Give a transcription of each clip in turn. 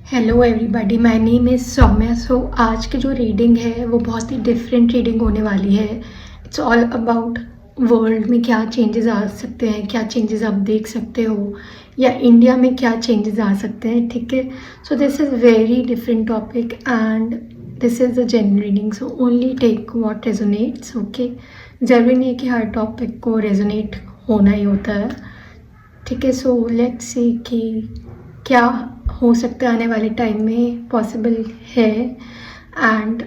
Hello everybody, my name is Saumya. So आज की जो रीडिंग है वो बहुत ही डिफरेंट रीडिंग होने वाली है। इट्स ऑल अबाउट वर्ल्ड में क्या चेंजेस आ सकते हैं, क्या चेंजेस आप देख सकते हो, या इंडिया में क्या चेंजेस आ सकते हैं। ठीक है, so this is very different topic and this is a genuine reading, so only take what resonates. Okay, ज़रूरी नहीं है कि हर टॉपिक को रेजोनेट होना ही होता है। ठीक है, सो लेट्स सी कि क्या हो सकता है आने वाले टाइम में पॉसिबल है and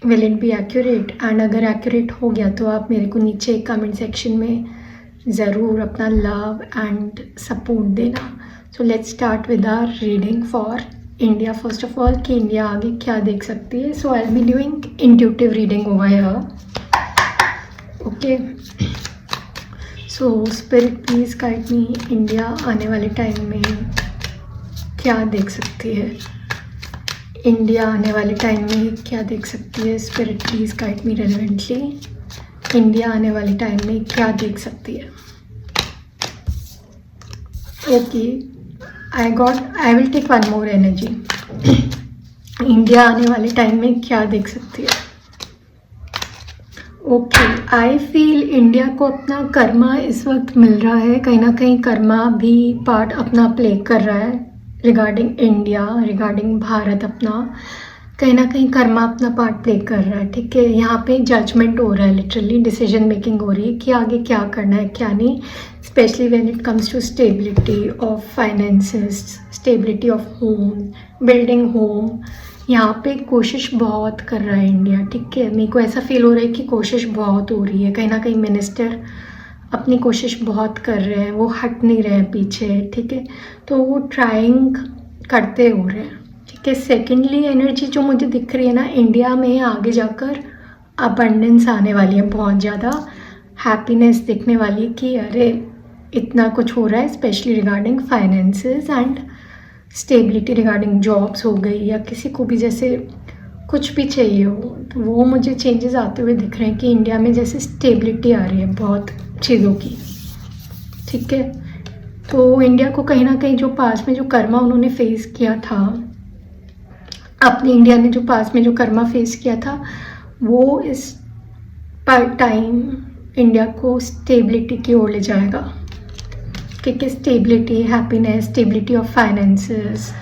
will it be accurate. And अगर एक्यूरेट हो गया तो आप मेरे को नीचे कमेंट सेक्शन में ज़रूर अपना लव एंड सपोर्ट देना। So let's start with our reading for India. First of all कि इंडिया आगे क्या देख सकती है। So I will be doing intuitive reading over here. Okay, so spirit please guide me, India आने वाले time में क्या देख सकती है। इंडिया आने वाले टाइम में क्या देख सकती है। Spirit please guide me relevantly, India आने वाले टाइम में क्या देख सकती है। Okay, I will take one more energy. India आने वाले टाइम में क्या देख सकती है। ओके, आई फील इंडिया को अपना कर्मा इस वक्त मिल रहा है। कहीं ना कहीं कर्मा भी पार्ट अपना प्ले कर रहा है रिगार्डिंग इंडिया, रिगार्डिंग भारत। अपना कहीं ना कहीं कर्मा अपना पार्ट प्ले कर रहा है। ठीक है, यहाँ पे जजमेंट हो रहा है, लिटरली डिसीजन मेकिंग हो रही है कि आगे क्या करना है क्या नहीं, specially when it comes to stability of finances, stability of home, building home. यहाँ पे कोशिश बहुत कर रहा है इंडिया। ठीक है, मेरे को ऐसा फील हो रहा है कि कोशिश बहुत हो रही है। कहीं ना कहीं मिनिस्टर अपनी कोशिश बहुत कर रहे हैं, वो हट नहीं रहे हैं पीछे। ठीक है, तो वो ट्राइंग करते हो रहे हैं। ठीक है, सेकेंडली एनर्जी जो मुझे दिख रही है ना, इंडिया में आगे जाकर अबंडेंस आने वाली है, बहुत ज़्यादा हैप्पीनेस दिखने वाली है कि अरे इतना कुछ हो रहा है, specially regarding finances and stability, regarding jobs हो गई या किसी को भी जैसे कुछ भी चाहिए हो, तो वो मुझे चेंजेस आते हुए दिख रहे हैं कि इंडिया में जैसे स्टेबिलिटी आ रही है बहुत चीज़ों की। ठीक है, तो इंडिया को कहीं ना कहीं जो पास में जो कर्मा उन्होंने फेस किया था, अपने इंडिया ने जो पास में जो कर्मा फेस किया था, वो इस पर टाइम इंडिया को स्टेबिलिटी की ओर ले जाएगा। ठीक है, stability, happiness, stability of finances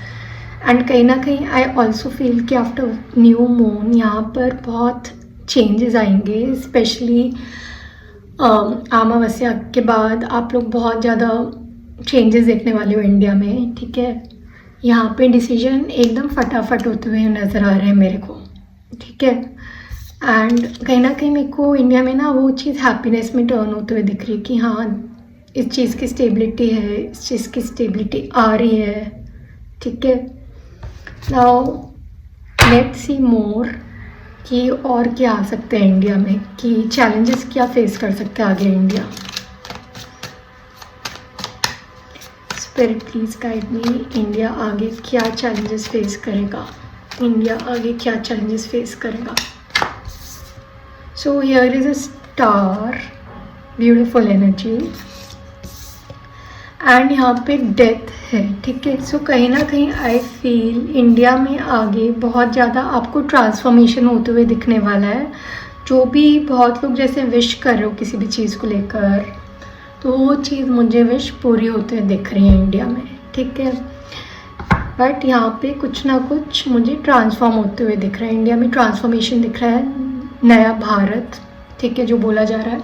and कहीं ना कहीं आई ऑल्सो फील कि आफ्टर न्यू मून यहाँ पर बहुत चेंजेस आएंगे। स्पेशली अमावस्या के बाद आप लोग बहुत ज़्यादा चेंजेस देखने वाले हो इंडिया में। ठीक है, यहाँ पे डिसीजन एकदम फटाफट होते हुए नज़र आ रहे हैं मेरे को। ठीक है, एंड कहीं ना कहीं मेरे को इंडिया में ना वो चीज़ हैप्पीनेस में टर्न होते हुए दिख रही है कि हाँ इस चीज़ की स्टेबिलिटी है, इस चीज़ की स्टेबिलिटी आ रही है। ठीक है, नाउ लेट्स सी मोर कि और क्या आ सकते हैं इंडिया में, कि चैलेंजेस क्या फेस कर सकते हैं आगे India. Spirit please guide me, India आगे क्या चैलेंजेस फेस करेगा। इंडिया आगे क्या चैलेंजेस फेस करेगा। So here is a star, beautiful energy and यहाँ पे डेथ है। ठीक है, सो कहीं ना कहीं आई फील इंडिया में आगे बहुत ज़्यादा आपको ट्रांसफॉर्मेशन होते हुए दिखने वाला है। जो भी बहुत लोग जैसे विश कर रहे हो किसी भी चीज़ को लेकर, तो वो चीज़ मुझे विश पूरी होते हुए दिख रही है इंडिया में। ठीक है, बट यहाँ पे कुछ ना कुछ मुझे ट्रांसफॉर्म होते हुए दिख रहा है, इंडिया में ट्रांसफॉर्मेशन दिख रहा है, नया भारत। ठीक है, जो बोला जा रहा है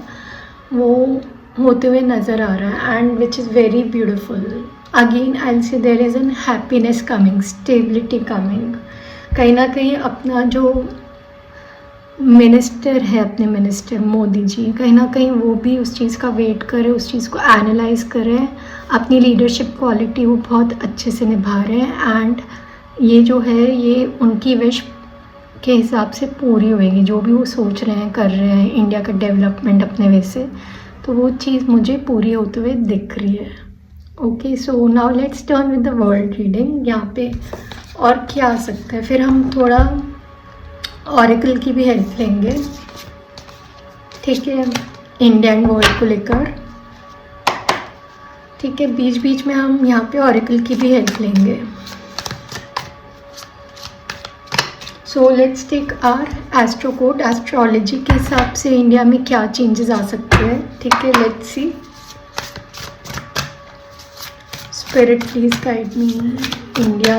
वो होते हुए नज़र आ रहा है and which is very beautiful. Again I will say there is an happiness coming, stability coming. कहीं ना कहीं अपना जो मिनिस्टर है, अपने मिनिस्टर मोदी जी, कहीं ना कहीं वो भी उस चीज़ का वेट करे, उस चीज़ को एनालाइज करे, अपनी लीडरशिप क्वालिटी वो बहुत अच्छे से निभा रहे हैं एंड ये जो है ये उनकी विश के हिसाब से पूरी होएगी। जो भी वो सोच रहे हैं, कर रहे हैं इंडिया का डेवलपमेंट अपने वे से, तो वो चीज़ मुझे पूरी होते हुए दिख रही है। Okay, so now let's turn with the world reading. यहाँ पे और क्या आ सकता है, फिर हम थोड़ा ऑरेकल की भी हेल्प लेंगे। ठीक है, इंडिया एंड वर्ल्ड को लेकर। ठीक है, बीच बीच में हम यहाँ पे ऑरेकल की भी हेल्प लेंगे। So let's take our astro code. Astrology के हिसाब से इंडिया में क्या चेंजेस आ सकते हैं, ठीक है, let's see. Spirit please guide me, India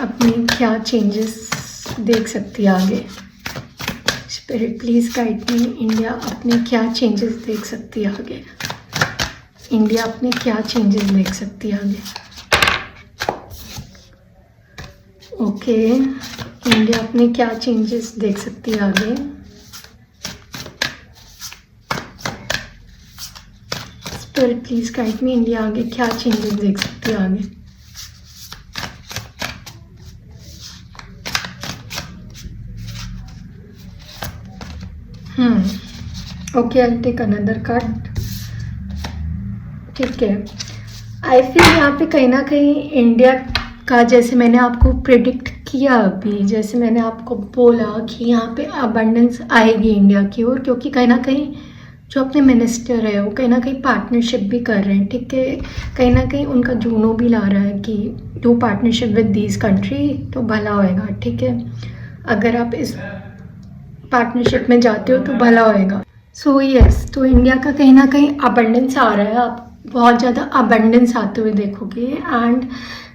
अपनी क्या चेंजेस देख सकती है आगे। Spirit please guide me, India अपने क्या चेंजेस देख सकती है आगे। इंडिया अपने क्या चेंजेस देख सकती है आगे। ओके, इंडिया अपने क्या चेंजेस देख सकती है आगे। Spirit please guide me, India आगे क्या चेंजेस देख सकती है आगे। Okay, I take another card, ठीक है। आई फील यहाँ पे कहीं ना कहीं इंडिया का, जैसे मैंने आपको प्रिडिक्ट किया अभी, जैसे मैंने आपको बोला कि यहाँ पे अबंडेंस आएगी इंडिया की ओर, क्योंकि कहीं ना कहीं जो अपने मिनिस्टर है वो कहीं ना कहीं पार्टनरशिप भी कर रहे हैं, ठीक है। कहीं ना कहीं उनका जूनो भी ला रहा है कि do partnership with these country तो भला होएगा, ठीक है। अगर आप इस पार्टनरशिप में जाते हो तो भला होएगा। सो यस, तो इंडिया का कहीं ना कहीं अबंडेंस आ रहा है, आप बहुत ज़्यादा अबंडेंस आते हुए देखोगे। एंड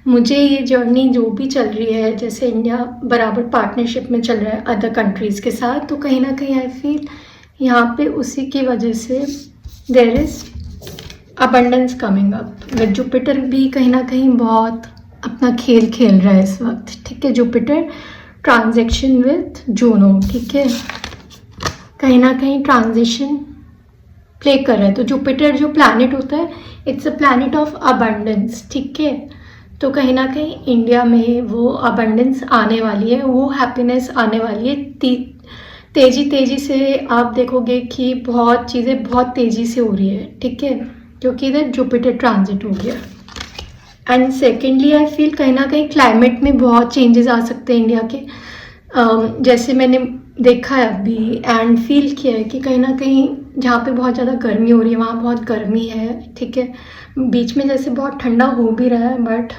मुझे ये जर्नी जो भी चल रही है, जैसे इंडिया बराबर पार्टनरशिप में चल रहा है अदर कंट्रीज़ के साथ, तो कहीं ना कहीं आई फील यहाँ पे उसी की वजह से there is abundance coming up. With Jupiter भी कहीं ना कहीं बहुत अपना खेल खेल रहा है इस वक्त, ठीक है। जुपिटर ट्रांजेक्शन विद जूनो, ठीक है, कहीं ना कहीं ट्रांजिशन प्ले कर रहा है। तो जुपिटर जो प्लैनेट होता है, it's a planet of abundance, ठीक है। तो कहीं ना कहीं इंडिया में वो अबंडेंस आने वाली है, वो हैप्पीनेस आने वाली है। तेज़ी से आप देखोगे कि बहुत चीज़ें बहुत तेज़ी से हो रही है, ठीक है, क्योंकि इधर जुपिटर ट्रांजिट हो गया। एंड सेकेंडली आई फील कहीं ना कहीं क्लाइमेट में बहुत चेंजेस आ सकते हैं इंडिया के। जैसे मैंने देखा है अभी एंड फील किया है कि कहीं ना कहीं जहाँ पे बहुत ज़्यादा गर्मी हो रही है वहाँ बहुत गर्मी है, ठीक है। बीच में जैसे बहुत ठंडा हो भी रहा है, बट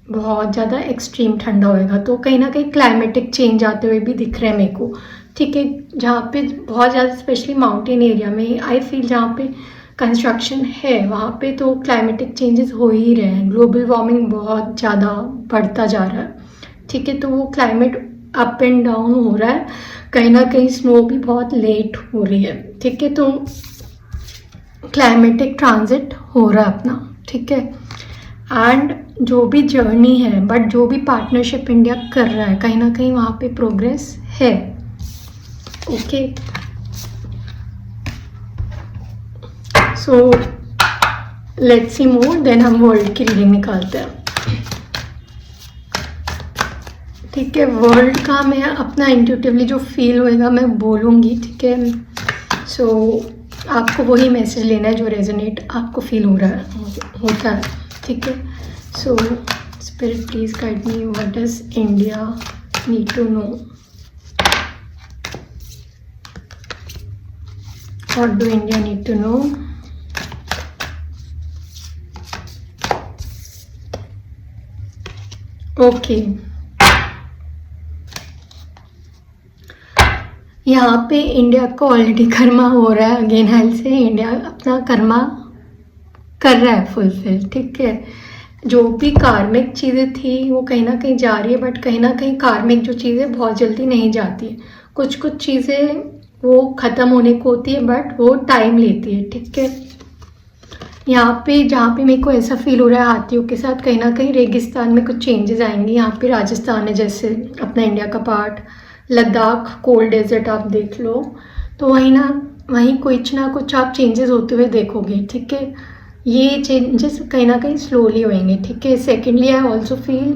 बहुत ज़्यादा एक्सट्रीम ठंडा होएगा। तो कहीं ना कहीं क्लाइमेटिक चेंज आते हुए भी दिख रहे हैं मेरे को, ठीक है। जहाँ पे बहुत ज़्यादा स्पेशली माउंटेन एरिया में आई फील जहाँ पे कंस्ट्रक्शन है वहाँ पे तो क्लाइमेटिक चेंजेस हो ही रहे हैं। ग्लोबल वार्मिंग बहुत ज़्यादा बढ़ता जा रहा है, ठीक है। तो वो क्लाइमेट अप एंड डाउन हो रहा है, कहीं ना कहीं स्नो भी बहुत लेट हो रही है, ठीक है। तो क्लाइमेटिक ट्रांजिट हो रहा है अपना, ठीक है। एंड जो भी जर्नी है, बट जो भी पार्टनरशिप इंडिया कर रहा है, कहीं ना कहीं वहाँ पे प्रोग्रेस है, okay. So let's see more, then हम वर्ल्ड की रीडिंग निकालते हैं, ठीक है। वर्ल्ड का मैं अपना इंट्यूटिवली जो फील होएगा मैं बोलूँगी, ठीक है। सो आपको वही मैसेज लेना है जो रेजोनेट आपको फील हो रहा है होता है, ठीक है। So spirit please guide me, what does India need to know, what do India need to know. Okay, यहाँ पे इंडिया को ऑलरेडी कर्मा हो रहा है, अगेन हेल्थ से इंडिया अपना कर्मा कर रहा है फुलफिल, ठीक है। जो भी कार्मिक चीज़ें थी वो कहीं ना कहीं जा रही है, बट कहीं ना कहीं कार्मिक जो चीज़ें बहुत जल्दी नहीं जाती है। कुछ चीज़ें वो ख़त्म होने को होती है, बट वो टाइम लेती है, ठीक है। यहाँ पे जहाँ पे मेरे को ऐसा फील हो रहा है हाथियों के साथ, कहीं ना कहीं रेगिस्तान में कुछ चेंजेस आएंगे। यहाँ पे राजस्थान है जैसे अपना इंडिया का पार्ट, लद्दाख कोल्ड डेजर्ट आप देख लो, तो वहीं कुछ ना कुछ आप चेंजेस होते हुए देखोगे, ठीक है। ये चेंजेस कहीं ना कहीं स्लोली होंगे, ठीक है। सेकेंडली आई ऑल्सो फील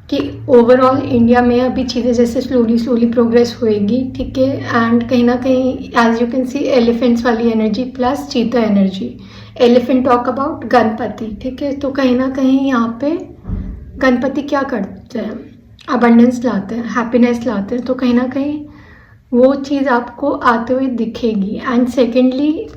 कि ओवरऑल इंडिया में अभी चीज़ें जैसे स्लोली प्रोग्रेस होएगी, ठीक है। एंड कहीं ना कहीं as you can see elephants वाली energy plus cheetah energy. Elephant talk about Ganpati, ठीक है। तो कहीं ना कहीं यहाँ पे गणपति क्या करते हैं, अबंडेंस लाते हैं, हैप्पीनेस लाते हैं, तो कहीं ना कहीं वो चीज़ आपको आते हुए दिखेगी। And secondly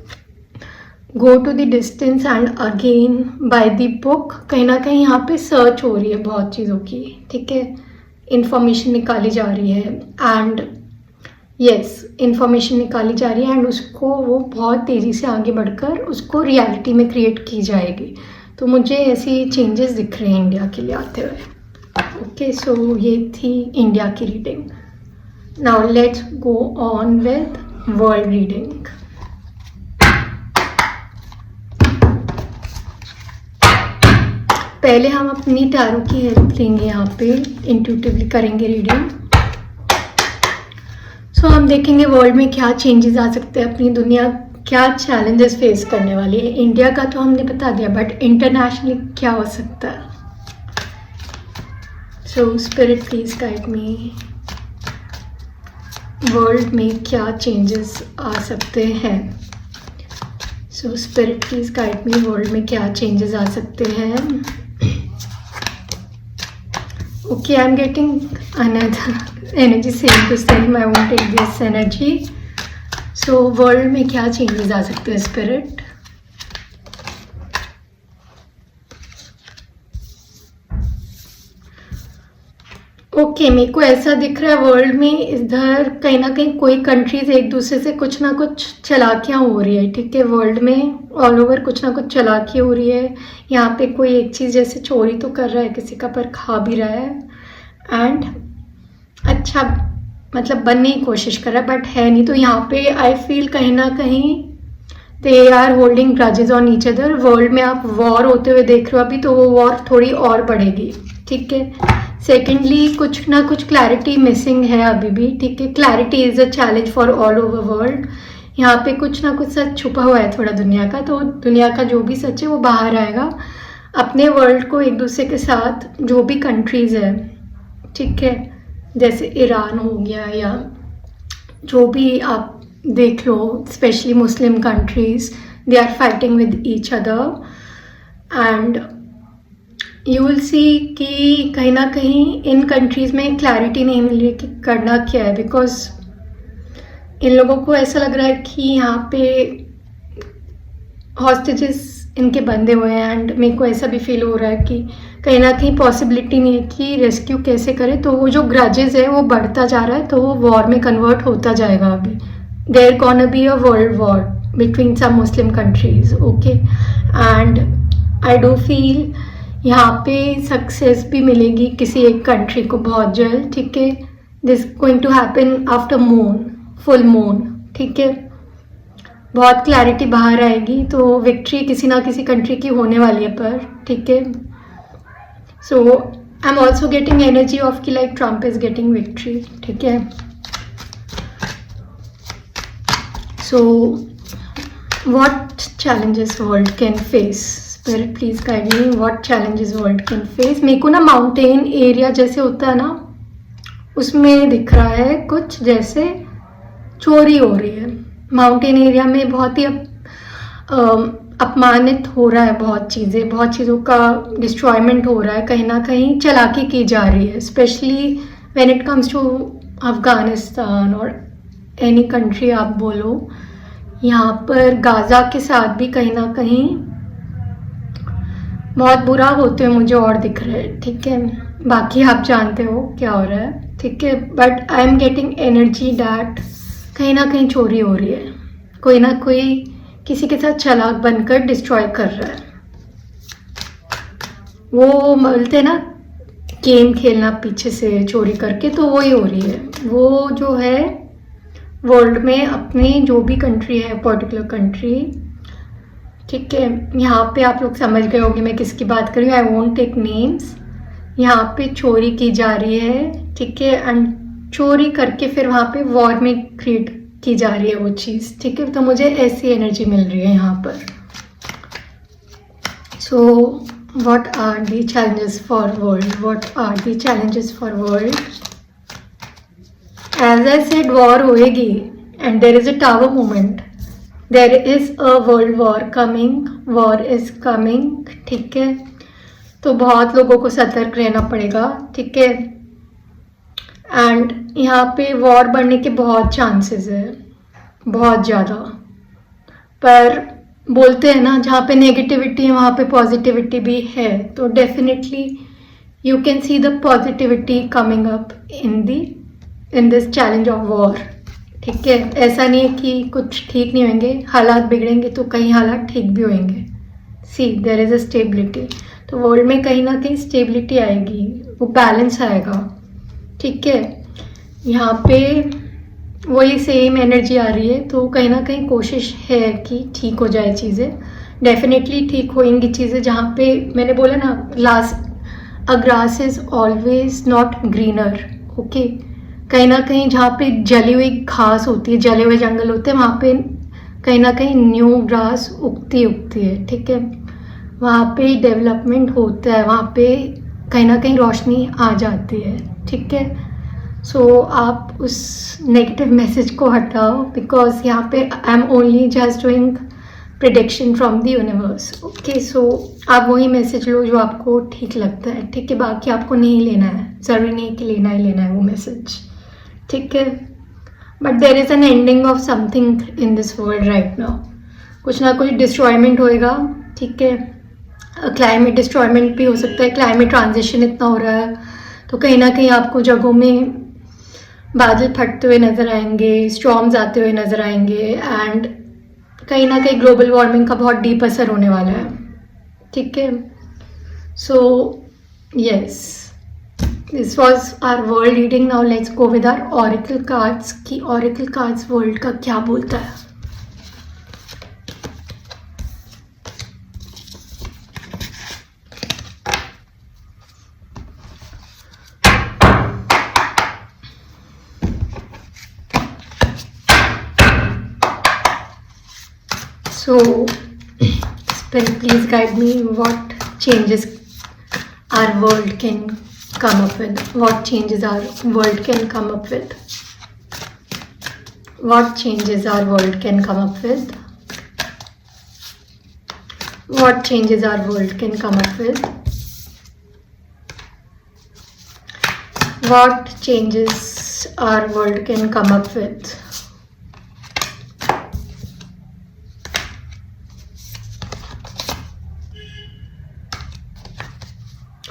go to the distance and again by the book, कहीं ना कहीं यहाँ पे सर्च हो रही है बहुत चीज़ों की, ठीक है। इंफॉर्मेशन निकाली जा रही है एंड यस इंफॉर्मेशन निकाली जा रही है एंड उसको वो बहुत तेज़ी से आगे बढ़कर उसको रियलिटी में क्रिएट की जाएगी। तो मुझे ऐसी चेंजेस दिख रहे हैं इंडिया के लिए आते हुए। ओके, सो ये थी इंडिया की reading. Now let's go on with world reading. पहले हम अपनी टैरो की हेल्प लेंगे, यहाँ पे इंट्यूटिवली करेंगे रीडिंग। सो हम देखेंगे वर्ल्ड में क्या चेंजेस आ सकते हैं, अपनी दुनिया क्या चैलेंजेस फेस करने वाली है। इंडिया का तो हमने बता दिया, बट इंटरनेशनली क्या हो सकता है। So spirit please guide me, world में क्या चेंजेस आ सकते हैं। So spirit please guide me, world में क्या चेंजेस आ सकते हैं। Okay, I'm getting another energy, same to same. I won't take this energy. So world में क्या changes आ सकते हैं spirit? ओके, मेरे को ऐसा दिख रहा है वर्ल्ड में इधर कहीं ना कहीं कोई कंट्रीज एक दूसरे से कुछ ना कुछ चालाकियाँ हो रही है। ठीक है, वर्ल्ड में ऑल ओवर कुछ ना कुछ चालाकी हो रही है। यहाँ पे कोई एक चीज़ जैसे चोरी तो कर रहा है किसी का, पर खा भी रहा है एंड अच्छा मतलब बनने की कोशिश कर रहा है बट है नहीं। तो यहाँ पे आई फील कहीं ना कहीं they are holding grudges on each other. World में आप वॉर होते हुए देख रहे हो अभी, तो वो वॉर थोड़ी और बढ़ेगी। ठीक है, सेकेंडली कुछ ना कुछ क्लैरिटी मिसिंग है अभी भी। ठीक है, clarity is a challenge for all over world. यहाँ पे कुछ ना कुछ सच छुपा हुआ है थोड़ा दुनिया का, तो दुनिया का जो भी सच है वो बाहर आएगा। अपने वर्ल्ड को एक दूसरे के साथ जो भी कंट्रीज है, ठीक है, जैसे ईरान हो गया या जो भी आप देख लो, specially Muslim countries, they are fighting with each other and you will see कि कहीं ना कहीं इन कंट्रीज़ में क्लैरिटी नहीं मिल रही कि करना क्या है। बिकॉज इन लोगों को ऐसा लग रहा है कि यहाँ पे हॉस्टेजेस इनके बंधे हुए हैं एंड मेरे को ऐसा भी फील हो रहा है कि कहीं ना कहीं पॉसिबिलिटी नहीं है कि रेस्क्यू कैसे करें। तो वो जो ग्रजेस है वो बढ़ता जा रहा है, तो वो वॉर में कन्वर्ट होता जाएगा। अभी there gonna be a world war between some Muslim countries. Okay, and I do feel यहाँ पे सक्सेस भी मिलेगी किसी एक कंट्री को बहुत जल्द। ठीक है, this going to happen after moon, full moon. ठीक है, बहुत क्लैरिटी बाहर आएगी, तो विक्ट्री किसी ना किसी कंट्री की होने वाली है पर। ठीक है, so I am also getting energy of कि like Trump is getting victory. ठीक है, so what challenges world can face, spirit please guide me, what challenges world can face. मेरे को ना माउंटेन एरिया जैसे होता है ना, उसमें दिख रहा है कुछ जैसे चोरी हो रही है। माउंटेन एरिया में बहुत ही अपमानित हो रहा है, बहुत चीज़ों का डिस्ट्रॉयमेंट हो रहा है, कहीं ना कहीं चालाकी की जा रही है। Specially when it comes to Afghanistan और एनी कंट्री आप बोलो, यहाँ पर गाज़ा के साथ भी कहीं ना कहीं बहुत बुरा होते हुए मुझे और दिख रहा है। ठीक है, बाकी आप जानते हो क्या हो रहा है। ठीक है, but I am getting energy that कहीं ना कहीं चोरी हो रही है, कोई ना कोई किसी के साथ चालाक बनकर डिस्ट्रॉय कर रहा है। वो बोलते हैं ना गेम खेलना पीछे से चोरी करके, तो वही हो रही है। वो जो है वर्ल्ड में अपनी जो भी कंट्री है, पर्टिकुलर कंट्री, ठीक है, यहाँ पे आप लोग समझ गए होंगे मैं किसकी बात कर रही हूँ। I won't take names. यहाँ पे चोरी की जा रही है, ठीक है, एंड चोरी करके फिर वहाँ पे वॉर में क्रिएट की जा रही है वो चीज़। ठीक है, तो मुझे ऐसी एनर्जी मिल रही है यहाँ पर। So what are the challenges for world, what are the challenges for world. As I said, war होएगी and there is a tower movement, there is a world war coming, war is coming. ठीक है, तो बहुत लोगों को सतर्क रहना पड़ेगा। ठीक है, एंड यहाँ पे वॉर बढ़ने के बहुत चांसेस है, बहुत ज़्यादा। पर बोलते हैं ना, जहाँ पे नेगेटिविटी है वहाँ पे पॉजिटिविटी भी है, तो definitely you can see the positivity coming up in this challenge of war. ठीक है, ऐसा नहीं है कि कुछ ठीक नहीं होंगे, हालात बिगड़ेंगे तो कई हालात ठीक भी होंगे. सी देयर इज़ अ स्टेबिलिटी. तो वर्ल्ड में कहीं ना कहीं स्टेबिलिटी आएगी, वो बैलेंस आएगा. ठीक है, यहाँ पे वही सेम एनर्जी आ रही है. तो कहीं ना कहीं कोशिश है कि ठीक हो जाए चीज़ें. डेफिनेटली ठीक होंगी चीज़ें. जहाँ पे मैंने बोला ना, अ grass is always not greener. Okay, कहीं ना कहीं जहाँ पे जली हुई घास होती है, जले हुए जंगल होते हैं, वहाँ पे कहीं ना कहीं न्यू ग्रास उगती है. ठीक है, वहाँ पे डेवलपमेंट होता है, वहाँ पे कहीं ना कहीं रोशनी आ जाती है. ठीक है, सो आप उस नेगेटिव मैसेज को हटाओ, बिकॉज यहाँ पे I am only just doing prediction from the universe. Okay, so आप वही मैसेज लो जो आपको ठीक लगता है. ठीक है, बाकी आपको नहीं लेना है, ज़रूरी नहीं कि लेना ही लेना है वो मैसेज. ठीक है, but there is an ending of something in this world right now. कुछ ना कुछ डिस्ट्रॉयमेंट होएगा. ठीक है, क्लाइमेट डिस्ट्रॉयमेंट भी हो सकता है. क्लाइमेट ट्रांजिशन इतना हो रहा है, तो कहीं ना कहीं आपको जगहों में बादल फटते हुए नज़र आएंगे, स्टॉर्म्स आते हुए नज़र आएंगे, एंड कहीं ना कहीं ग्लोबल वार्मिंग का बहुत डीप असर होने वाला है. ठीक है, so yes, this was our world reading. Now let's go with our oracle cards कि ऑरेकल कार्ड्स वर्ल्ड का क्या बोलता है. So, Spirit, please guide me. What changes our world can come up with? What changes our world can come up with? What changes our world can come up with? What changes our world can come up with? What changes our world can come up with?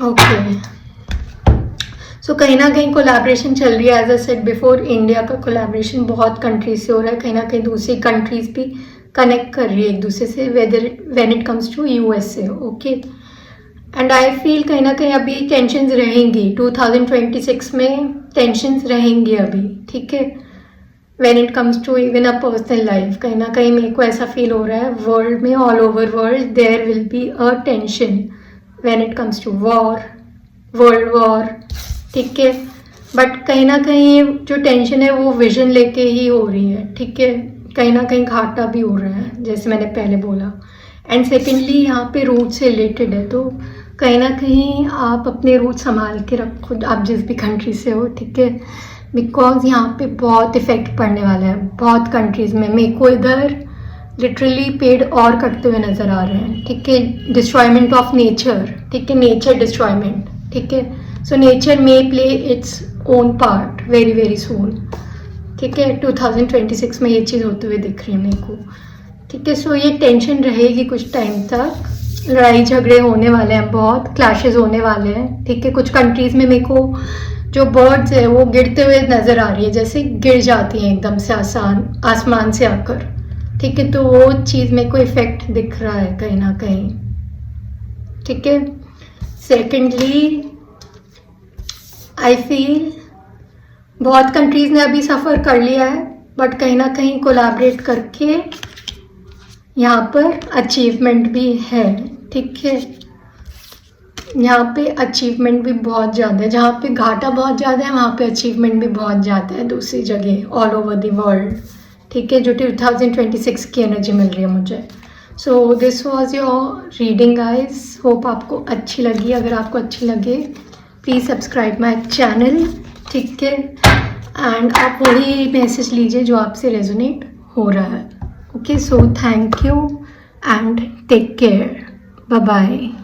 Okay, so कहीं ना कहीं collaboration चल रही है. As a said before, India का collaboration बहुत countries से हो रहा है. कहीं ना कहीं दूसरी कंट्रीज भी कनेक्ट कर रही है एक दूसरे से, whether when it comes to USA. Okay, and I feel कहीं ना कहीं अभी टेंशन्स रहेंगी. 2026 में टेंशन्स रहेंगी अभी. ठीक है, when it comes to even a personal life, कहीं ना कहीं मेरे को ऐसा फील हो रहा है वर्ल्ड में, all over world there will be a tension when it comes to war, world war. ठीक है, बट कहीं ना कहीं जो टेंशन है वो विजन लेके ही हो रही है. ठीक है, कहीं ना कहीं घाटा भी हो रहा है, जैसे मैंने पहले बोला. एंड सेकेंडली, यहाँ पे रूट से रिलेटेड है, तो कहीं ना कहीं आप अपने रूट संभाल के रखो, आप जिस भी कंट्री से हो. ठीक है, बिकॉज यहाँ पे बहुत इफेक्ट पड़ने वाला है बहुत कंट्रीज़ में. मेरे को इधर लिटरली पेड़ और कटते हुए नज़र आ रहे हैं. ठीक है, डिस्ट्रॉयमेंट ऑफ नेचर. ठीक है, नेचर डिस्ट्रॉयमेंट. ठीक है, सो नेचर मे play its own part very very soon. ठीक है, 2026 में ये चीज़ होते हुए दिख रही है मेरे को. ठीक है, सो ये टेंशन रहेगी कुछ टाइम तक. लड़ाई झगड़े होने वाले हैं, बहुत क्लैशेस होने वाले हैं. ठीक है, कुछ कंट्रीज़ में मेरे को जो बर्ड्स है वो गिरते हुए नज़र आ रही है, जैसे गिर जाती हैं एकदम से आसमान से आकर. ठीक है, तो वो चीज़ मेरे को इफेक्ट दिख रहा है कहीं ना कहीं. ठीक है, सेकेंडली आई फील बहुत कंट्रीज़ ने अभी सफ़र कर लिया है, बट कहीं ना कहीं कोलैबोरेट करके यहाँ पर अचीवमेंट भी है. ठीक है, यहाँ पे अचीवमेंट भी बहुत ज़्यादा है. जहाँ पे घाटा बहुत ज़्यादा है, वहाँ पे अचीवमेंट भी बहुत ज़्यादा है दूसरी जगह ऑल ओवर द वर्ल्ड. ठीक है, जो 2026 की एनर्जी मिल रही है मुझे. So this was your reading guys. Hope आपको अच्छी लगी. अगर आपको अच्छी लगे प्लीज़ सब्सक्राइब माई चैनल. ठीक है, एंड आप वही मैसेज लीजिए जो आपसे रेजोनेट हो रहा है. Okay, so thank you and take care. Bye bye.